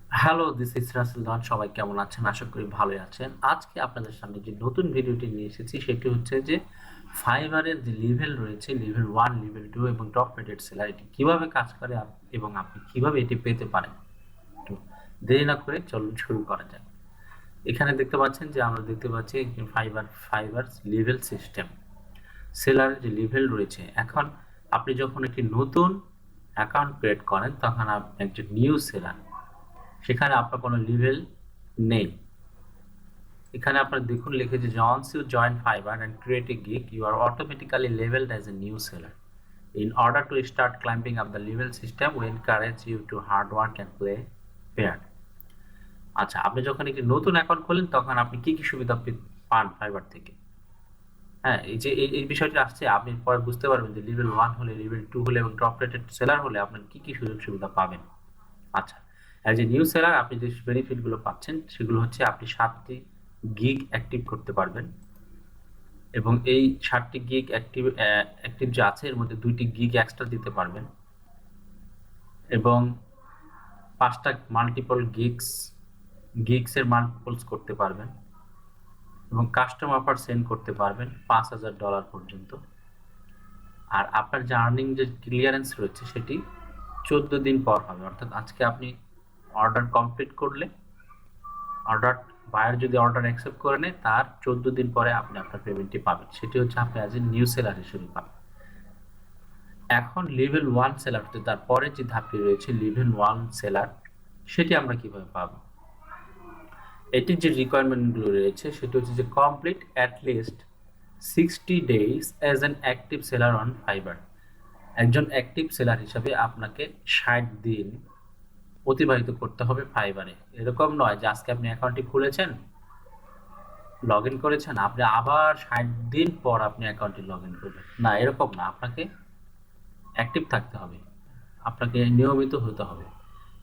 Hello, this is Rasel ডন। সবাই কেমন আছেন? আশা করি ভালোই আছেন। আজকে আপনাদের সামনে যে নতুন ভিডিওটি নিয়ে এসেছি সেটি হচ্ছে যে ফাইবারের যে লেভেল রয়েছে, লেভেল 1, লেভেল 2 এবং টপ রেটেড সেলার এটি কিভাবে কাজ করে এবং আপনি কিভাবে এটি পেতে পারেন। তো দেরি না করে চলুন শুরু করা যাক। এখানে দেখতে পাচ্ছেন যে আমরা দেখতে পাচ্ছি ফাইবার লেভেল সিস্টেম। সেলারের যে লেভেল রয়েছে, এখন আপনি যখন একটি নতুন অ্যাকাউন্ট ক্রিয়েট করেন তখন আপনি একজন নিউ সেলার, সেখানে আপনার কোনো লেভেল নেই। এখানে আপনার দেখুন লিখেছে যে once you join Fiverr and create a gig, you are automatically labeled as a new seller. In order to start climbing up the level system, we encourage you to hard work and play fair. আচ্ছা, আপনি যখন একটি নতুন account খোলেন তখন আপনি কি কি সুবিধা পান ফাইবার থেকে? হ্যাঁ, এই যে এই বিষয়টি আসছে, আপনি পরে বুঝতে পারবেন যে লেভেল 1 হলে, লেভেল 2 হলে এবং টপ রেটেড সেলার হলে আপনার কি কি সুযোগ সুবিধা পাবেন। আচ্ছা, অ্যাজ এ নিউ সেলার আপনি যে বেনিফিট গুলো পাচ্ছেন সেগুলো হচ্ছে আপনি 7টি গিগ অ্যাক্টিভ করতে পারবেন এবং এই 7টি গিগ অ্যাক্টিভ যে আছে এর মধ্যে 2টি গিগ এক্সট্রা দিতে পারবেন এবং 5টা মাল্টিপল গিগস এর মাল্টিপলস করতে পারবেন এবং কাস্টম অফার সেন্ড করতে পারবেন $5,000 পর্যন্ত। আর আপনার যে আর্নিং যে ক্লিয়ারেন্স রয়েছে সেটি 14 দিন পর হবে, অর্থাৎ আজকে আপনি অর্ডার কমপ্লিট করলে, বায়ার যদি অর্ডার অ্যাকসেপ্ট করে নেয় তার 14 দিন পরে আপনি আপনার পেমেন্টটি পাবেন। সেটি হচ্ছে আপনি অ্যাজ এ নিউ সেলার হিসেবে পাবেন। এখন লেভেল 1 সেলার হতে তারপরে যে ধাপটি রয়েছে লেভেল 1 সেলার, সেটি আমরা কিভাবে পাবো? এটির যে রিকোয়ারমেন্টগুলো রয়েছে সেটি হচ্ছে যে complete at least 60 days as an active seller on fibre. একজন অ্যাক্টিভ সেলার হিসাবে আপনাকে 60 দিন অতিবাহিত করতে হবে ফাইবারে। এরকম নয় যে আজকে আপনি অ্যাকাউন্টটি খুলেছেন, লগ ইন করেছেন, আপনি আবার 60 দিন পর আপনি অ্যাকাউন্টে লগ ইন করবেন। না, এরকম না, আপনাকে অ্যাক্টিভ থাকতে হবে, আপনাকে নিয়মিত হতে হবে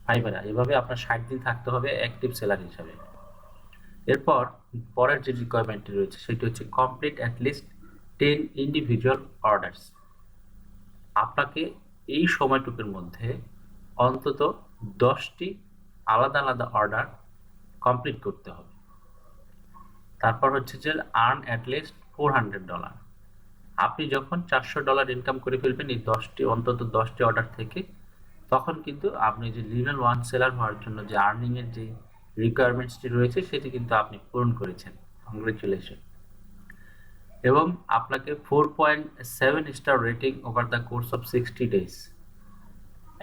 ফাইবারে। এভাবে আপনার 60 দিন থাকতে হবে অ্যাক্টিভ সেলার হিসাবে। এরপর পরের যে রিকোয়ারমেন্টটি রয়েছে সেটি হচ্ছে complete at least 10 individual orders. আপনাকে এই সময়টুকুর মধ্যে অন্তত 10টি আলাদা আলাদা অর্ডার কমপ্লিট করতে হবে। তারপর হচ্ছে যে আর্ন অ্যাট লিস্ট $400। আপনি যখন $400 ইনকাম করে ফেলবেন এই অন্তত 10টি অর্ডার থেকে, তখন কিন্তু আপনি যে লেভেল 1 সেলার হওয়ার জন্য যে আর্নিং এর যে রিকোয়ারমেন্টসটি রয়েছে সেটি কিন্তু আপনি পূরণ করেছেন। কংগ্রেচুলেশন। এবং আপনাকে 4.7 star rating over the course of 60 days.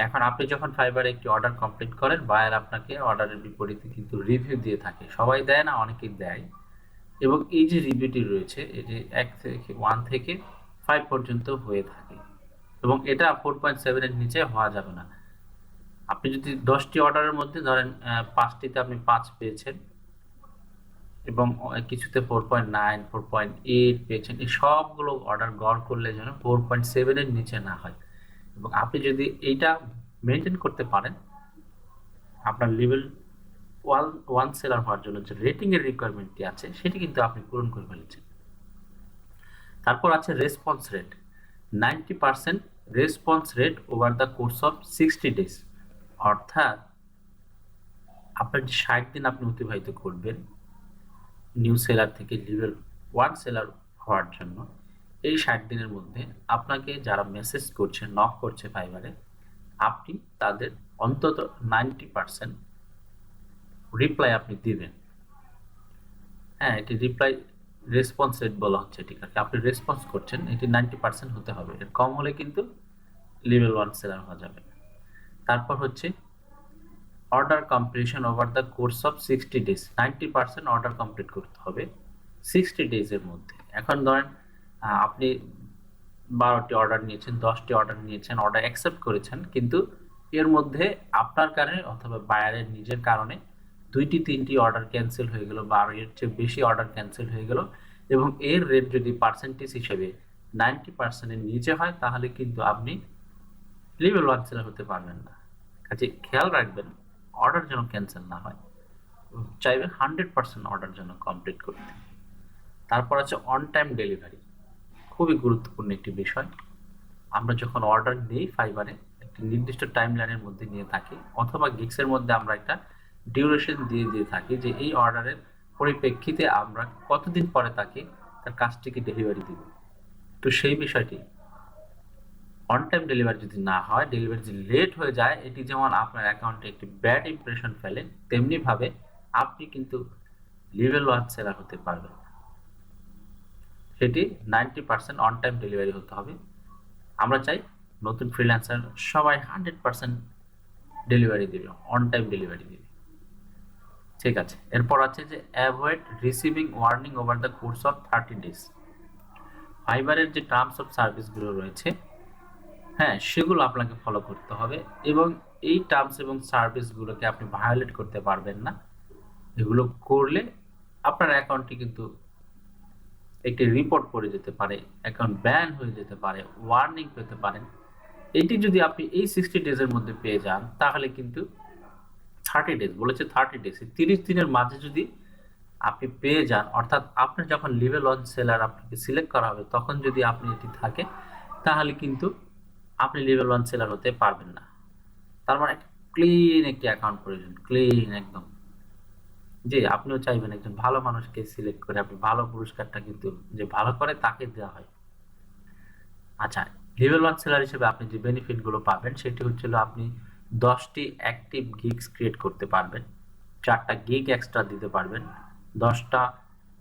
এখন আপনি যখন ফাইবারে একটি অর্ডার কমপ্লিট করেন, বায়ার আপনাকে অর্ডারের বিপরীতে কিন্তু রিভিউ দিয়ে থাকে। সবাই দেয় না, অনেকেই দেয়। এবং এই যে রিভিউটি রয়েছে এটি 1 থেকে 5 পর্যন্ত হয়ে থাকে এবং এটা 4.7 এর নিচে হওয়া যাবে না। আপনি যদি 10টি অর্ডারের মধ্যে ধরেন 5টিতে আপনি 5 পেয়েছেন এবং কিছুতে 4.9, 4.8 পেয়েছেন, এই সবগুলো অর্ডার গড় করলে যেন 4.7 এর নিচে না হয়। এবং আপনি যদি এইটা মেনটেন করতে পারেন, আপনার লেভেল 1 সেলার হওয়ার জন্য যে রেটিং এর রিকোয়ারমেন্টটি আছে সেটি কিন্তু আপনি পূরণ করে ফেলেছেন। তারপর আছে response rate, 90% response rate over the course of 60 days. অর্থাৎ আপনার যে 60 দিন আপনি অতিবাহিত করবেন নিউ সেলার থেকে লেভেল 1 সেলার হওয়ার জন্য, এই 60 দিনের মধ্যে আপনাকে যারা মেসেজ করছে, নক করছে ফাইবারে, আপনি তাদের অন্তত 90% রিপ্লাই আপনি দিবেন। হ্যাঁ, এটি রিপ্লাই রেসপন্স রেট বলা হচ্ছে, ঠিক আছে? আপনি রেসপন্স করছেন, এটি 90% হতে হবে। এর কম হলে কিন্তু লেভেল 1 সেলার হওয়া যাবে না। তারপর হচ্ছে order completion over the course of 60 days, 90% order complete করতে হবে 60 ডেজের মধ্যে। এখন ধরেন আপনি 12টি অর্ডার নিয়েছেন, 10টি অর্ডার নিয়েছেন, অর্ডার অ্যাকসেপ্ট করেছেন, কিন্তু এর মধ্যে আপনার কারণে অথবা বায়ারের নিজের কারণে 2টি 3টি অর্ডার ক্যান্সেল হয়ে গেল বা এর চেয়ে বেশি অর্ডার ক্যান্সেল হয়ে গেল এবং এর রেট যদি পার্সেন্টেজ হিসেবে 90% এর নিচে হয় তাহলে কিন্তু আপনি লেভেল 1 সেলার হতে পারবেন না। কাজে খেয়াল রাখবেন অর্ডার যেন ক্যান্সেল না হয়, চাইবেন 100% অর্ডার যেন কমপ্লিট করতে। তারপর আছে অন টাইম ডেলিভারি, খুবই গুরুত্বপূর্ণ একটি বিষয়। আমরা যখন অর্ডার দিই ফাইবারে একটি নির্দিষ্ট টাইম লাইনের মধ্যে নিয়ে থাকি, অথবা গিগসের মধ্যে আমরা একটা ডিউরেশন দিয়ে দিয়ে থাকি যে এই অর্ডারের পরিপ্রেক্ষিতে আমরা কতদিন পরে তাকে তার কাজটিকে ডেলিভারি দিব। তো সেই বিষয়টি অন টাইম ডেলিভারি যদি না হয়, ডেলিভারি যদি লেট হয়ে যায়, এটি যেমন আপনার অ্যাকাউন্টে একটি ব্যাড ইমপ্রেশন ফেলে, তেমনিভাবে আপনি কিন্তু লেভেল 1 সেলার হতে পারবেন। সেটি 90% অন টাইম ডেলিভারি হতে হবে। আমরা চাই নতুন ফ্রিল্যান্সার সবাই 100% ডেলিভারি দেবে, অন টাইম ডেলিভারি দেবে। ঠিক আছে, এরপর আছে যে avoid receiving warning over the course of 30 days. ফাইবারের যে টার্মস অফ সার্ভিসগুলো রয়েছে, হ্যাঁ, সেগুলো আপনাকে ফলো করতে হবে এবং এই টার্মস এবং সার্ভিসগুলোকে আপনি ভায়োলেট করতে পারবেন না। এগুলো করলে আপনার অ্যাকাউন্টটি কিন্তু একটি রিপোর্ট পড়ে যেতে পারে, অ্যাকাউন্ট ব্যান হয়ে যেতে পারে, ওয়ার্নিং পেতে পারেন। এটি যদি আপনি এই 60 ডেজের মধ্যে পেয়ে যান, তাহলে কিন্তু 30 ডেজ বলেছে, 30 ডেজ 30 দিনের মাঝে যদি আপনি পেয়ে যান, অর্থাৎ আপনার যখন লেভেল 1 সেলার আপনাকে সিলেক্ট করা হবে, তখন যদি আপনি এটি থাকে, তাহলে কিন্তু আপনি লেভেল 1 সেলার হতে পারবেন না। তার মানে ক্লিন একটি অ্যাকাউন্ট প্রয়োজন, ক্লিন একদম। জি, আপনিও চাইবেন একজন ভালো মানুষকে সিলেক্ট করে আপনি ভালো পুরস্কারটা কিন্তু যে ভালো করে তাকে দেওয়া হয়। আচ্ছা, লেভেল 1 সেলার হিসেবে আপনি যে বেনিফিটগুলো পাবেন সেটি হচ্ছিল আপনি 10টি অ্যাক্টিভ গিগস ক্রিয়েট করতে পারবেন, 4টা গিগ এক্সট্রা দিতে পারবেন, 10টা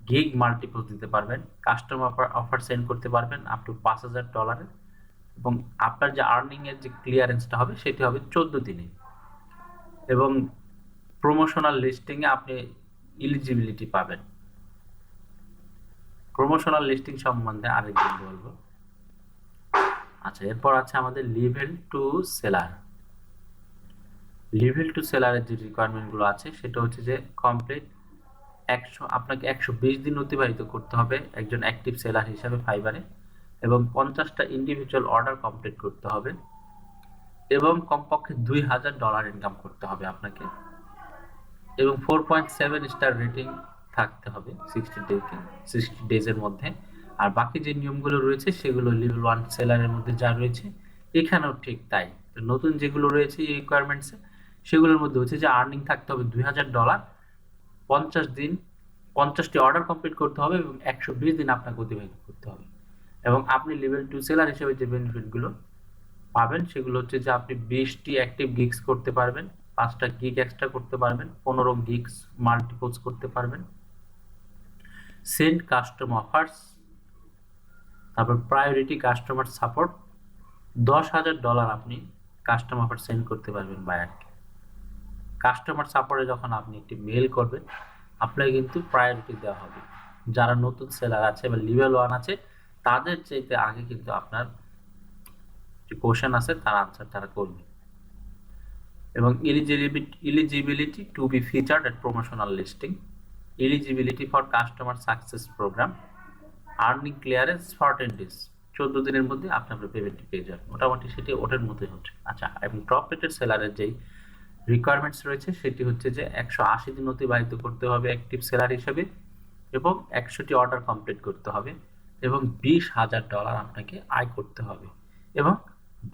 গিগ মাল্টিপল দিতে পারবেন, কাস্টমার অফার সেন্ড করতে পারবেন আপ টু $5,000, এবং আপনার যে আর্নিং এর যে ক্লিয়ারেন্সটা হবে সেটি হবে 14 দিনে। এবং প্রমোশনাল লিস্টিং এ আপনি এলিজিবিলিটি পাবেন। প্রমোশনাল লিস্টিং সম্বন্ধে আরেকদিন বলবো। আচ্ছা, এরপর আছে আমাদের লেভেল 2 সেলার। লেভেল 2 সেলারের যে রিকোয়ারমেন্টগুলো আছে সেটা হচ্ছে যে কমপ্লিট 100, আপনাকে 120 দিন অতিবাহিত করতে হবে একজন অ্যাক্টিভ সেলার হিসাবে ফাইবারে, এবং 50টা ইন্ডিভিজুয়াল অর্ডার কমপ্লিট করতে হবে, এবং কমপক্ষে $2,000 ইনকাম করতে হবে আপনাকে, এবং 4.7 স্টার রেটিং থাকতে হবে 60 ডেজের মধ্যে। আর বাকি যে নিয়মগুলো রয়েছে সেগুলো লেভেল 1 সেলারের মধ্যে যা রয়েছে এখানেও ঠিক তাই। তো নতুন যেগুলো রয়েছে এই রিকোয়ারমেন্টসে, সেগুলোর মধ্যে হচ্ছে যে আর্নিং থাকতে হবে $2,000, 50 দিন, 50টি অর্ডার কমপ্লিট করতে হবে, এবং 120 দিন আপনাকে অতিবাহিত করতে হবে। এবং আপনি লেভেল 2 সেলার হিসেবে যে বেনিফিটগুলো পাবেন সেগুলো হচ্ছে যে আপনি 20টি অ্যাক্টিভ গিগস করতে পারবেন, 5টা গিগ এক্সট্রা করতে পারবেন, 15 গিগস মাল্টিপলস করতে পারবেন, সেন্ড কাস্টম অফার্স, তারপর প্রায়োরিটি কাস্টমার সাপোর্ট, $10,000 আপনি কাস্টম অফার সেন্ড করতে পারবেন বায়ারকে। কাস্টমার সাপোর্টে যখন আপনি একটি মেল করবেন, আপনাকে কিন্তু প্রায়োরিটি দেওয়া হবে। যারা নতুন সেলার আছে বা লেভেল 1 আছে, তাদের চাইতে আগে কিন্তু আপনার যে কোশ্চেন আছে তার আনসার তারা করবে। এবং eligibility to be featured at promotional listing, eligibility for customer success program, earning clearance 14 days, 14 দিনের মধ্যে আপনি আপনার পেমেন্টটি পেয়ে যাবেন। মোটামুটি সেটি ওটার মতোই হচ্ছে। আচ্ছা, এবং টপ রেটেড সেলারের যেই রিকোয়ারমেন্টস রয়েছে সেটি হচ্ছে যে 180 দিন অতিবাহিত করতে হবে অ্যাক্টিভ সেলার হিসেবে, এবং 100টি অর্ডার কমপ্লিট করতে হবে, এবং $20,000 আপনাকে আয় করতে হবে। এবং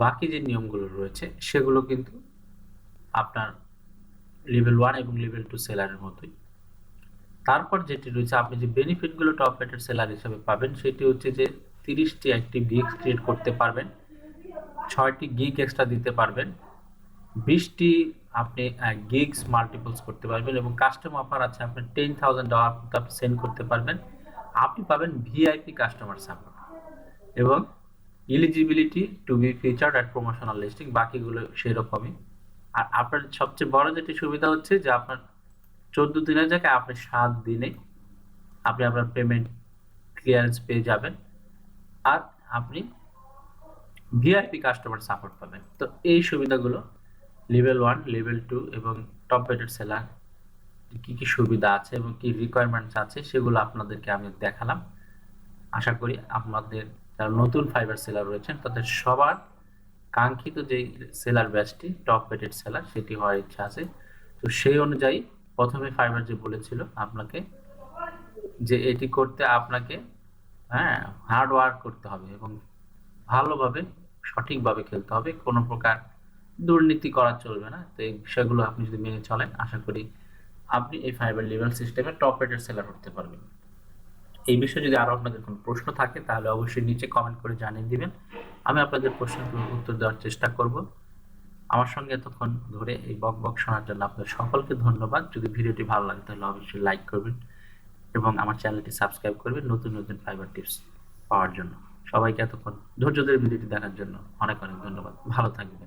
বাকি যে নিয়মগুলো রয়েছে সেগুলো কিন্তু আপনার লেভেল 1 এবং লেভেল 2 সেলারের মতোই। তারপর যেটি রয়েছে আপনি যে বেনিফিটগুলো টপ রেটেড সেলার হিসেবে পাবেন সেটি হচ্ছে যে 30টি অ্যাক্টিভ গিগ ক্রিয়েট করতে পারবেন, 6টি গিগ এক্সট্রা দিতে পারবেন, 20টি আপনি গিগস মাল্টিপলস করতে পারবেন, এবং কাস্টম অফার আছে আপনি $10,000 আপনি সেন্ড করতে পারবেন। আপনি পাবেন ভিআইপি কাস্টমার সাপোর্ট, এবং eligibility to be featured at promotional listing, বাকিগুলো সেরকমই। আর আপনার সবচেয়ে বড় যেটি সুবিধা হচ্ছে যে আপনার 14 দিনের জায়গায় আপনি 7 দিনে আপনি আপনার পেমেন্ট ক্লিয়ারেন্স পেয়ে যাবেন, আর আপনি ভিআইপি কাস্টমার সাপোর্ট পাবেন। তো এই সুবিধাগুলো লেভেল 1, লেভেল 2 এবং টপ রেটেড সেলার কি কি সুবিধা আছে এবং কি রিকোয়ারমেন্টস আছে সেগুলো আপনাদেরকে আমি দেখালাম। আশা করি আপনাদের যারা নতুন ফাইবার সেলার রয়েছেন তাদের সবার কাঙ্ক্ষিত যেই সেলার ব্যাচটি টপ রেটেড সেলার সেটি হওয়ার ইচ্ছা আছে। তো সেই অনুযায়ী প্রথমে ফাইবার যে বলেছিল আপনাকে যে এটি করতে আপনাকে হার্ড ওয়ার্ক করতে হবে এবং ভালোভাবে সঠিকভাবে খেলতে হবে, কোনো প্রকার দুর্নীতি করা চলবে না। তো এই বিষয়গুলো আপনি যদি মেনে চলেন, আশা করি আপনি এই ফাইবার লেভেল সিস্টেমে টপ রেটেড সেলার হতে পারবেন। এই বিষয়ে যদি আরো আপনাদের কোনো প্রশ্ন থাকে তাহলে অবশ্যই নিচে কমেন্ট করে জানিয়ে দিবেন, আমি আপনাদের প্রশ্নগুলোর উত্তর দেওয়ার চেষ্টা করব। আমার সঙ্গে এতক্ষণ ধরে এই বক বক শোনার জন্য আপনাদের সকলকে ধন্যবাদ। যদি ভিডিওটি ভালো লাগে তাহলে অবশ্যই লাইক করবেন এবং আমার চ্যানেলটি সাবস্ক্রাইব করবেন নতুন নতুন ফাইবার টিপস পাওয়ার জন্য। সবাইকে এতক্ষণ ধৈর্য ধরে ভিডিওটি দেখার জন্য অনেক অনেক ধন্যবাদ। ভালো থাকবেন।